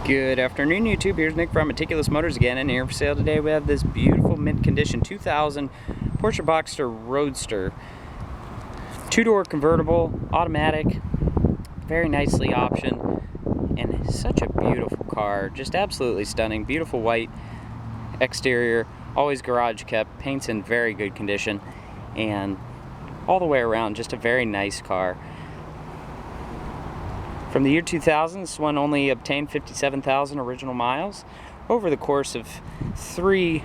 Good afternoon, YouTube. Here's Nick from Meticulous Motors again, and here for sale today we have this beautiful mint condition 2000 Porsche Boxster Roadster. Two-door convertible, automatic, very nicely optioned, and such a beautiful car. Just absolutely stunning. Beautiful white exterior, always garage kept, paint's in very good condition, and all the way around just a very nice car. From the year 2000, this one only obtained 57,000 original miles over the course of 3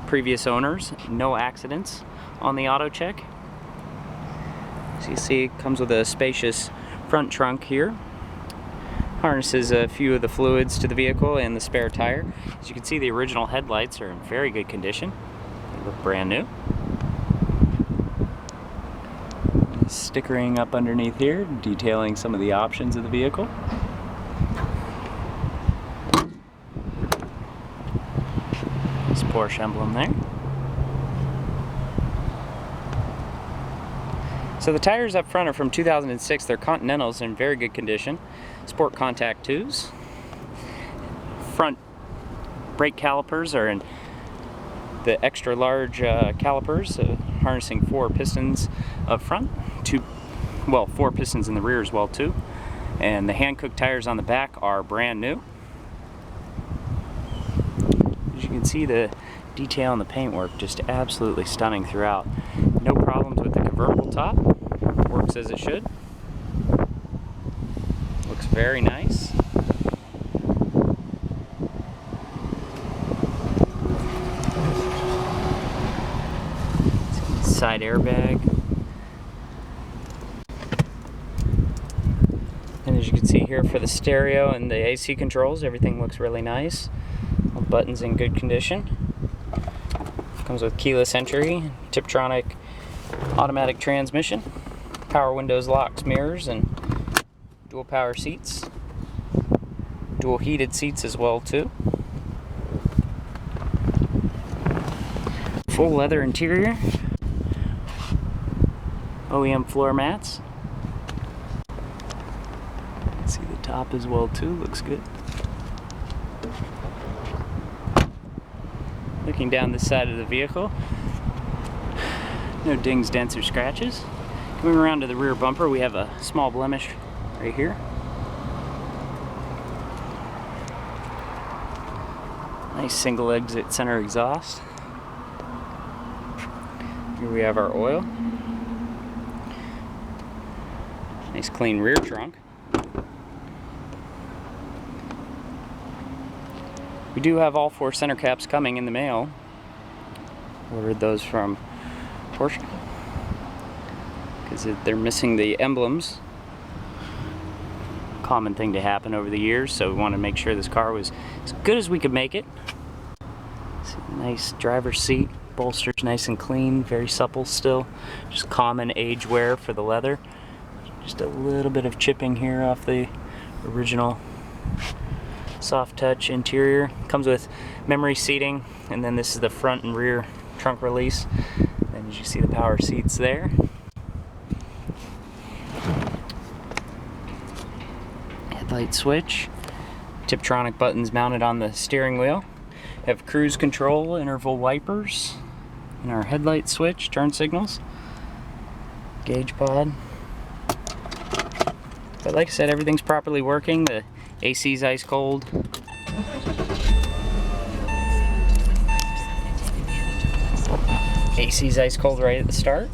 previous owners. No accidents on the auto check. As you see, it comes with a spacious front trunk here. Harnesses a few of the fluids to the vehicle and the spare tire. As you can see, the original headlights are in very good condition. They look brand new. Stickering up underneath here, detailing some of the options of the vehicle. This Porsche emblem there. So the tires up front are from 2006. They're Continentals in very good condition. Sport Contact 2s. Front brake calipers are in the extra large calipers, harnessing 4 pistons up front. 4 pistons in the rear as well too. And the hand-cooked tires on the back are brand new. As you can see, the detail in the paintwork just absolutely stunning throughout. No problems with the convertible top. Works as it should. Looks very nice. Side airbag. And as you can see here, for the stereo and the AC controls, everything looks really nice. All buttons in good condition. Comes with keyless entry, Tiptronic automatic transmission, power windows, locks, mirrors, and dual power seats. Dual heated seats as well too. Full leather interior. OEM floor mats. See the top as well too, looks good. Looking down this side of the vehicle, no dings, dents, or scratches. Coming around to the rear bumper, we have a small blemish right here. Nice single exit center exhaust. Here we have our oil. Nice clean rear trunk. We do have all 4 center caps coming in the mail. Ordered those from Porsche because they're missing the emblems. Common thing to happen over the years, so we wanted to make sure this car was as good as we could make it. Nice driver's seat, bolsters nice and clean, very supple still. Just common age wear for the leather. Just a little bit of chipping here off the original soft touch interior. Comes with memory seating, and then this is the front and rear trunk release. And as you see, the power seats there. Headlight switch. Tiptronic buttons mounted on the steering wheel. Have cruise control, interval wipers, and our headlight switch, turn signals. Gauge pod. But like I said, everything's properly working. The AC's ice cold. AC's ice cold right at the start.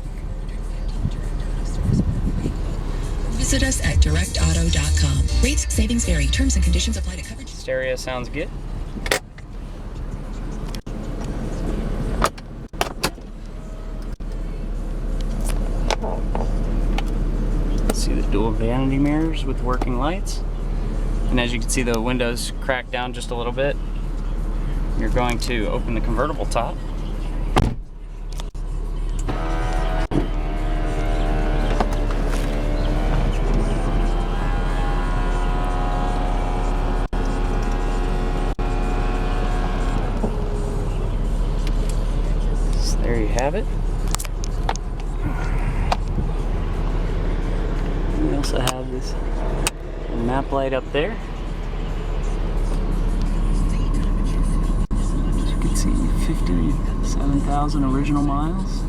Visit us at directauto.com. Rates, savings vary. Terms and conditions apply to coverage. Stereo sounds good. See the dual vanity mirrors with working lights. And as you can see, the windows cracked down just a little bit. You're going to open the convertible top. So there you have it. We also have this map light up there. see, 57,000 original miles.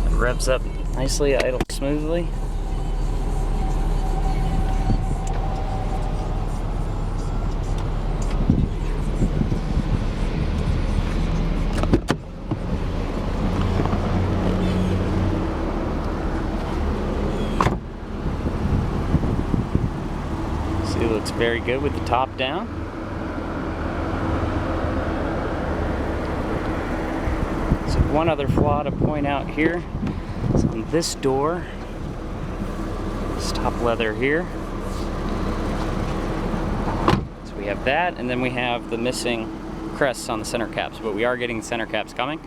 It revs up nicely, idles smoothly. See, it looks very good with the top down. So one other flaw to point out here is on this door, this top leather here. So we have that, and then we have the missing crests on the center caps, but we are getting the center caps coming,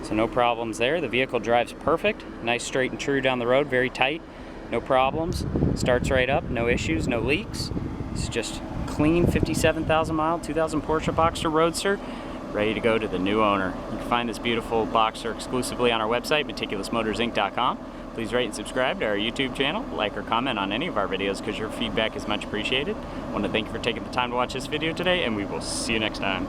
so no problems there. The vehicle drives perfect, nice straight and true down the road, very tight, no problems. Starts right up, no issues, no leaks. It's just clean 57,000 mile 2000 Porsche Boxster Roadster, ready to go to the new owner. You can find this beautiful Boxster exclusively on our website, meticulousmotorsinc.com. Please rate and subscribe to our YouTube channel, like or comment on any of our videos because your feedback is much appreciated. I want to thank you for taking the time to watch this video today, and we will see you next time.